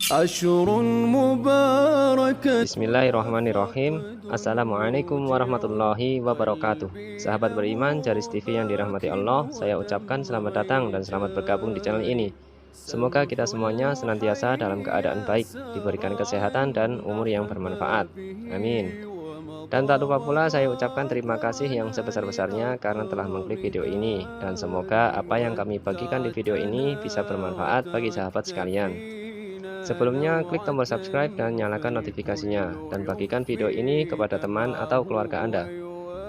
عشر مباركة. Bismillahirrahmanirrahim. Assalamualaikum warahmatullahi wabarakatuh. Sahabat beriman Jaris TV yang dirahmati Allah, saya ucapkan selamat datang dan selamat bergabung di channel ini. Semoga kita semuanya senantiasa dalam keadaan baik, diberikan kesehatan dan umur yang bermanfaat. Amin. Dan tak lupa pula saya ucapkan terima kasih yang sebesar-besarnya karena telah mengklik video ini. Dan semoga apa yang kami bagikan di video ini bisa bermanfaat bagi sahabat sekalian. Sebelumnya klik tombol subscribe dan nyalakan notifikasinya. Dan bagikan video ini kepada teman atau keluarga Anda.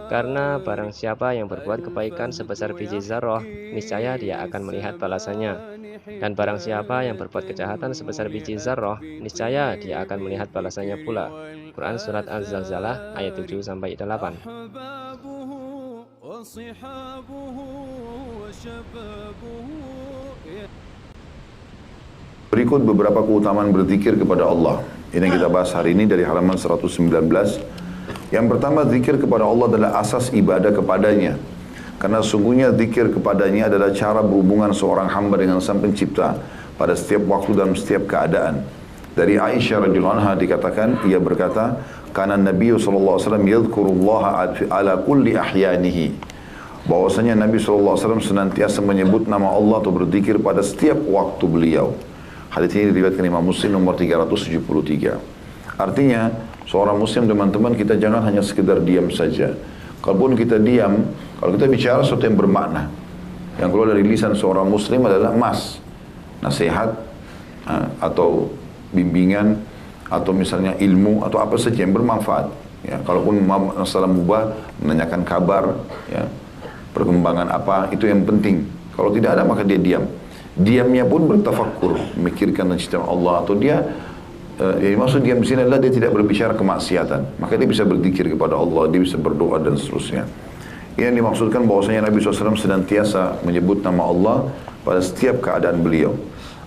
Karena barang siapa yang berbuat kebaikan sebesar biji zarrah, niscaya dia akan melihat balasannya. Dan barang siapa yang berbuat kejahatan sebesar biji zarrah, niscaya dia akan melihat balasannya pula. Quran Surat Az-Zalzalah ayat 7-8. Berikut beberapa keutamaan berzikir kepada Allah. Ini yang kita bahas hari ini dari halaman 119. Yang pertama, zikir kepada Allah adalah asas ibadah kepadanya. Karena sungguhnya zikir kepadanya adalah cara berhubungan seorang hamba dengan Sang Pencipta pada setiap waktu dan setiap keadaan. Dari Aisyah radhiyallahu anha dikatakan, ia berkata, "Kana Nabi sallallahu alaihi wasallam yadhkurullaha ala kulli ahyanihi." Bahwasanya Nabi sallallahu alaihi wasallam senantiasa menyebut nama Allah atau berzikir pada setiap waktu beliau. Hadits ini diriwayatkan Imam Muslim nomor 373. Artinya, seorang muslim teman-teman, kita jangan hanya sekedar diam saja. Kalaupun kita diam, kalau kita bicara sesuatu yang bermakna, yang keluar dari lisan seorang muslim adalah nasihat, atau bimbingan, atau misalnya ilmu, atau apa saja yang bermanfaat. Ya, kalaupun masalah mubah, menanyakan kabar, ya, perkembangan apa, itu yang penting. Kalau tidak ada, maka dia diam. Diamnya pun bertafakkur, memikirkan tentang Allah, atau dia yang maksud diam di sini adalah dia tidak berbicara kemaksiatan, maka dia bisa berzikir kepada Allah, dia bisa berdoa dan seterusnya. Ini yang dimaksudkan bahwasanya Nabi SAW senantiasa menyebut nama Allah pada setiap keadaan beliau.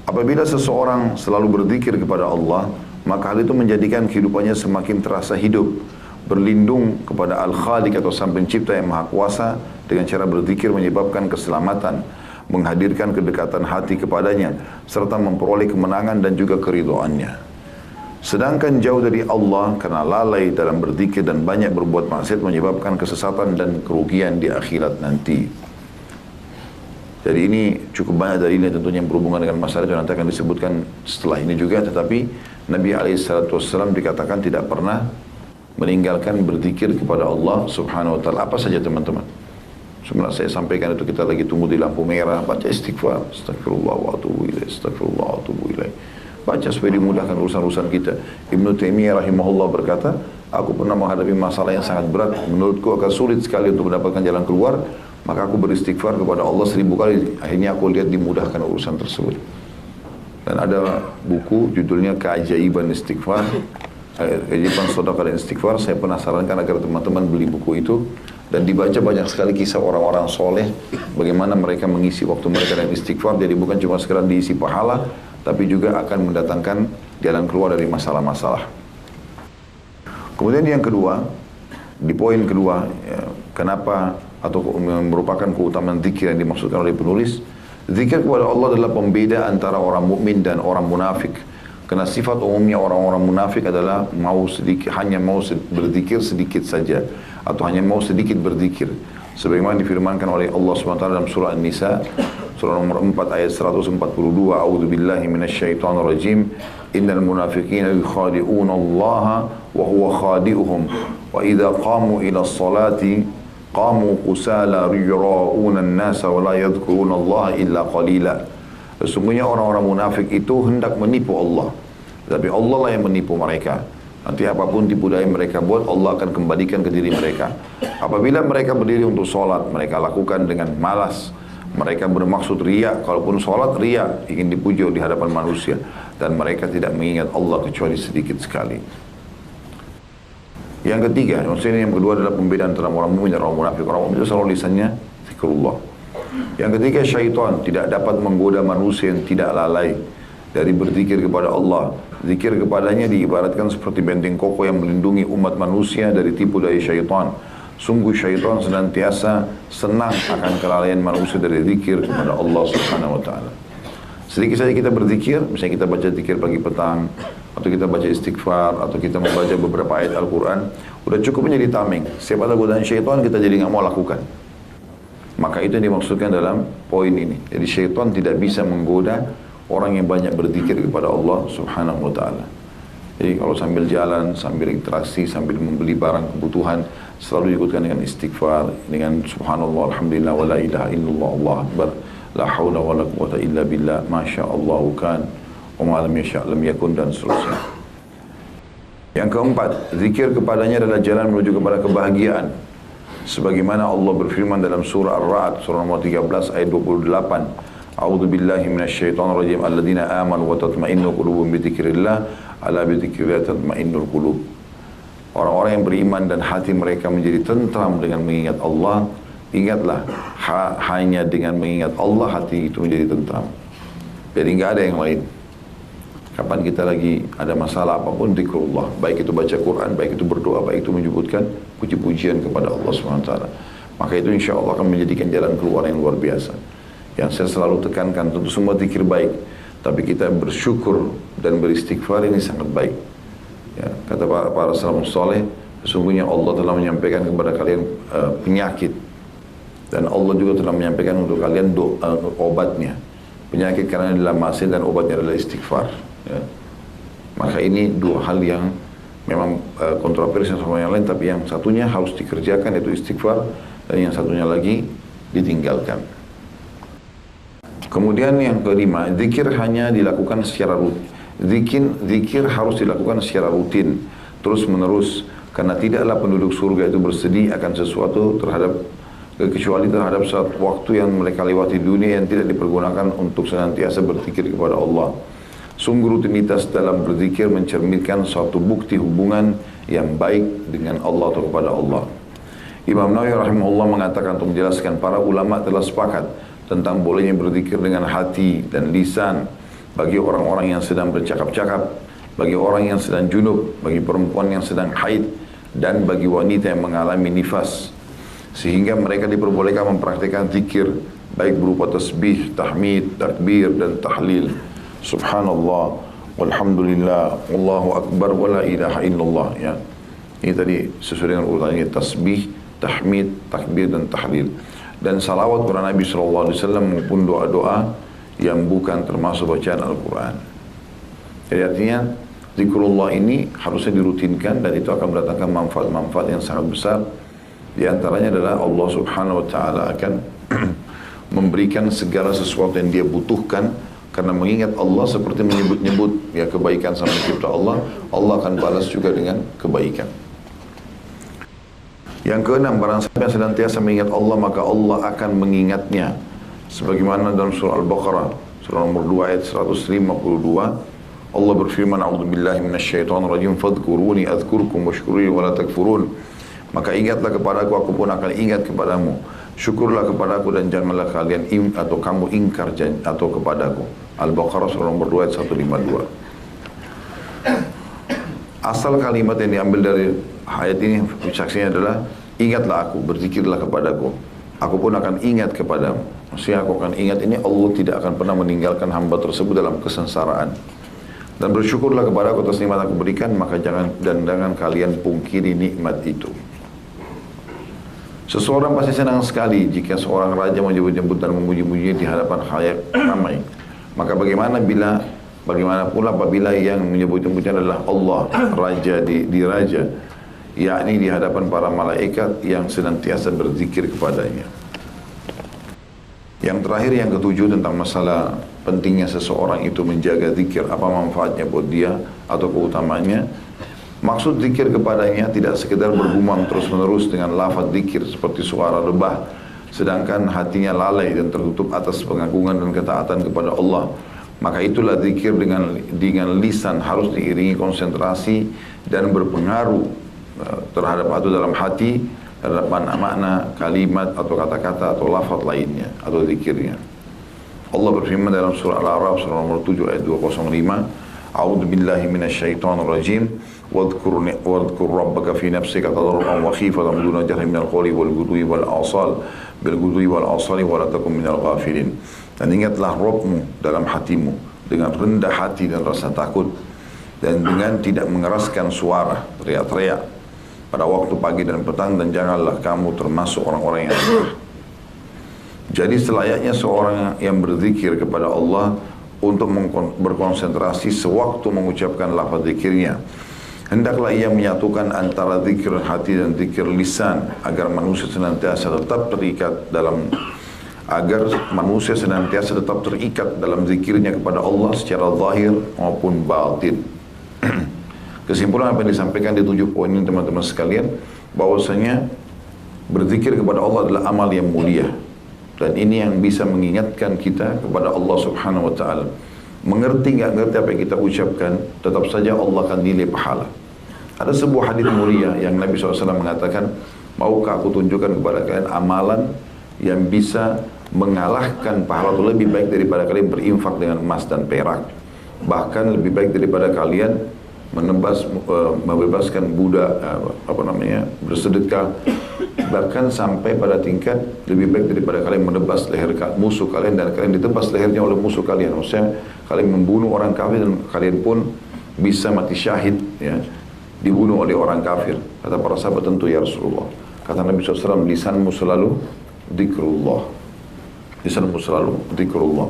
Apabila seseorang selalu berzikir kepada Allah, maka hal itu menjadikan kehidupannya semakin terasa hidup, berlindung kepada Al-Khaliq atau Sang Pencipta yang Maha Kuasa. Dengan cara berzikir menyebabkan keselamatan, menghadirkan kedekatan hati kepadanya, serta memperoleh kemenangan dan juga keridhaannya. Sedangkan jauh dari Allah karena lalai dalam berzikir dan banyak berbuat maksiat menyebabkan kesesatan dan kerugian di akhirat nanti. Jadi ini cukup banyak dalilnya tentunya yang berhubungan dengan masalah itu, nanti akan disebutkan setelah ini juga. Tetapi Nabi SAW dikatakan tidak pernah meninggalkan berzikir kepada Allah Subhanahu Wa Taala. Apa saja teman-teman? Sebenarnya saya sampaikan itu, kita lagi tunggu di lampu merah, baca istighfar, astagfirullah wa atubu ilaih, astagfirullah wa atubu ilaih. Baca supaya dimudahkan urusan-urusan kita. Ibnu Taimiyah rahimahullah berkata, aku pernah menghadapi masalah yang sangat berat, menurutku akan sulit sekali untuk mendapatkan jalan keluar, maka aku beristighfar kepada Allah 1000 kali, akhirnya aku lihat dimudahkan urusan tersebut. Dan ada buku judulnya Keajaiban Istighfar, Keajaiban Sedekah dan Istighfar. Saya pernah sarankan agar teman-teman beli buku itu, dan dibaca banyak sekali kisah orang-orang soleh, bagaimana mereka mengisi waktu mereka dengan istighfar. Jadi bukan cuma sekedar diisi pahala, tapi juga akan mendatangkan jalan keluar dari masalah-masalah. Kemudian yang kedua, di poin kedua, ya, kenapa atau merupakan keutamaan zikir yang dimaksudkan oleh penulis, zikir kepada Allah adalah pembeda antara orang mukmin dan orang munafik. Karena sifat umumnya orang-orang munafik adalah hanya mau berzikir sedikit saja, atau hanya mau sedikit berzikir. Sebagaimana difirmankan oleh Allah SWT dalam surah An-Nisa, surah nomor 4 ayat 142, A'udzu billahi minasyaitonir rajim, innal munafiqina yukhadi'una Allah wa huwa khadi'uhum wa idza qamu ila sholati qamu qusala yura'una an-nasa wa la yadhkuruna Allah illa qalila. Sesungguhnya orang-orang munafik itu hendak menipu Allah, tapi Allah lah yang menipu mereka. Nanti apapun tipu daya mereka buat, Allah akan kembalikan ke diri mereka. Apabila mereka berdiri untuk sholat, mereka lakukan dengan malas. Mereka bermaksud riya, kalaupun sholat riya, ingin dipuji di hadapan manusia. Dan mereka tidak mengingat Allah kecuali sedikit sekali. Yang ketiga, maksudnya yang kedua adalah pembedaan antara orang mukmin dan orang munafik. Orang mukmin itu selalu lisannya zikrullah. Yang ketiga, syaitan tidak dapat menggoda manusia yang tidak lalai dari berzikir kepada Allah. Zikir kepadanya diibaratkan seperti benteng kokoh yang melindungi umat manusia dari tipu daya syaitan. Sungguh syaitan senantiasa senang akan kelalaian manusia dari zikir kepada Allah Subhanahu Wa Taala. Sedikit saja kita berzikir, misalnya kita baca zikir pagi petang, atau kita baca istighfar, atau kita membaca beberapa ayat Al-Quran, udah cukup menjadi tameng. Setiap ada godaan syaitan kita jadi nggak mau lakukan. Maka itu yang dimaksudkan dalam poin ini. Jadi syaitan tidak bisa menggoda orang yang banyak berzikir kepada Allah Subhanahu wa Ta'ala. Jadi kalau sambil jalan, sambil interaksi, sambil membeli barang kebutuhan, selalu diikutkan dengan istighfar, dengan subhanallah, alhamdulillah, wa la ilaha illallah, Allah akbar, la hawla wa la quwata illa billah, masya Allah kan, wa ma lam yasha' lam yakun, dan seterusnya. Yang keempat, zikir kepadanya adalah jalan menuju kepada kebahagiaan. Sebagaimana Allah berfirman dalam surah Ar-Ra'd, surah nomor 13 ayat 28, A'udzu billahi minasyaitonir rajim, alladzina amanu wa tatma'innu qulubuhum bi dzikrillah, ala bi dzikrillah tatma'innul qulub. Orang-orang yang beriman dan hati mereka menjadi tentram dengan mengingat Allah, ingatlah hanya dengan mengingat Allah hati itu menjadi tentram. Jadi nggak ada yang lain. Kapan kita lagi ada masalah apapun, zikrullah, baik itu baca Quran, baik itu berdoa, baik itu menyebutkan puji-pujian kepada Allah SWT. Maka itu insya Allah akan menjadikan jalan keluar yang luar biasa. Yang saya selalu tekankan, tentu semua zikir baik, tapi kita bersyukur dan beristighfar ini sangat baik. Ya, kata para salafus saleh, sesungguhnya Allah telah menyampaikan kepada kalian penyakit, dan Allah juga telah menyampaikan untuk kalian obatnya. Penyakit karena dalam maksiat dan obatnya adalah istighfar. Ya. Maka ini dua hal yang memang kontroversial sama yang lain, tapi yang satunya harus dikerjakan yaitu istighfar, dan yang satunya lagi ditinggalkan. Kemudian yang kelima, zikir hanya dilakukan secara rutin. Zikir harus dilakukan secara rutin, terus menerus, karena tidaklah penduduk surga itu bersedih akan sesuatu kecuali terhadap saat waktu yang mereka lewati dunia yang tidak dipergunakan untuk senantiasa berzikir kepada Allah. Sungguh rutinitas dalam berzikir mencerminkan suatu bukti hubungan yang baik dengan Allah atau kepada Allah. Imam Nawawi rahimahullah mengatakan untuk menjelaskan, para ulama telah sepakat tentang bolehnya berzikir dengan hati dan lisan bagi orang-orang yang sedang bercakap-cakap, bagi orang yang sedang junub, bagi perempuan yang sedang haid, dan bagi wanita yang mengalami nifas. Sehingga mereka diperbolehkan mempraktikkan zikir baik berupa tasbih, tahmid, takbir, dan tahlil. Subhanallah, walhamdulillah, wallahu akbar, wa la ilaha illallah. Ya. Ini tadi sesuai dengan urutannya, tasbih, tahmid, takbir, dan tahlil. Dan salawat kepada Nabi SAW maupun doa-doa yang bukan termasuk bacaan Al-Quran. Jadi artinya zikrullah ini harusnya dirutinkan, dan itu akan mendatangkan manfaat-manfaat yang sangat besar. Di antaranya adalah Allah Subhanahu wa Ta'ala akan memberikan segala sesuatu yang dia butuhkan, karena mengingat Allah seperti menyebut-nyebut ya kebaikan sama pencipta Allah, Allah akan balas juga dengan kebaikan. Yang keenam, barang siapa yang senantiasa mengingat Allah, maka Allah akan mengingatnya. Sebagaimana dalam surah Al-Baqarah, surah nomor 2 ayat 152, Allah berfirman, A'udzubillahi minasyaitonirrajim, fadhkuruni adzkurkum washkuruni wa la takfurun. Maka ingatlah kepadaku, aku pun akan ingat kepadamu. Syukurlah kepadaku dan janganlah kalian atau kamu ingkar atau kepadaku. Al-Baqarah surah nomor 2 ayat 152. Asal kalimat yang diambil dari ayat ini saksinya adalah, ingatlah aku, berzikirlah kepadaku, aku pun akan ingat kepadamu. Maksudnya aku akan ingat ini, Allah tidak akan pernah meninggalkan hamba tersebut dalam kesengsaraan. Dan bersyukurlah kepada aku atas nikmat aku berikan, maka jangan kalian pungkiri nikmat itu. Seseorang pasti senang sekali jika seorang raja menyebut-nyebut dan memuji-mujinya di hadapan khalayak ramai. Maka bagaimana pula apabila yang menyebut-nyebutnya adalah Allah, raja di raja, yakni di hadapan para malaikat yang senantiasa berzikir kepadanya. Yang terakhir, yang ketujuh, tentang masalah pentingnya seseorang itu menjaga zikir, apa manfaatnya buat dia atau keutamaannya. Maksud zikir kepadanya tidak sekedar bergumam terus-menerus dengan lafaz zikir seperti suara lebah, sedangkan hatinya lalai dan tertutup atas pengagungan dan ketaatan kepada Allah. Maka itulah zikir dengan lisan harus diiringi konsentrasi dan berpengaruh terhadap itu dalam hati, terhadap makna kalimat atau kata-kata atau lafaz lainnya atau zikirnya. Allah berfirman dalam surah Al-A'raf surah nomor 7 ayat 205, A'udzu billahi minasyaitonir rajim, wadhkur rabbaka fi nafsika tadarruan wa khifatan duna jahri minal qawli wal ghudwi wal asal wa la takun minal ghafilin. Dan ingatlah Rabbmu dalam hatimu dengan rendah hati dan rasa takut, dan dengan tidak mengeraskan suara, teriak-teriak pada waktu pagi dan petang, dan janganlah kamu termasuk orang-orang yang lemah. Jadi selayaknya seorang yang berzikir kepada Allah untuk berkonsentrasi sewaktu mengucapkan lafaz zikirnya. Hendaklah ia menyatukan antara zikir hati dan zikir lisan agar manusia senantiasa tetap terikat dalam zikirnya kepada Allah secara zahir maupun batin. Kesimpulan apa yang disampaikan di 7 poin ini teman-teman sekalian, bahwasanya berzikir kepada Allah adalah amal yang mulia, dan ini yang bisa mengingatkan kita kepada Allah Subhanahu wa taala. Mengerti nggak ngerti apa yang kita ucapkan, tetap saja Allah akan nilai pahala. Ada sebuah hadis mulia yang Nabi SAW mengatakan, maukah aku tunjukkan kepada kalian amalan yang bisa mengalahkan pahala itu lebih baik daripada kalian berinfak dengan emas dan perak, bahkan lebih baik daripada kalian membebaskan budak, bersedekah, bahkan sampai pada tingkat lebih baik daripada kalian menebas leher musuh kalian dan kalian ditebas lehernya oleh musuh kalian. Maksudnya kalian membunuh orang kafir dan kalian pun bisa mati syahid, ya, dibunuh oleh orang kafir. Kata para sahabat, tentu ya Rasulullah. Kata Nabi SAW, lisanmu selalu zikrullah. Lisanmu selalu zikrullah.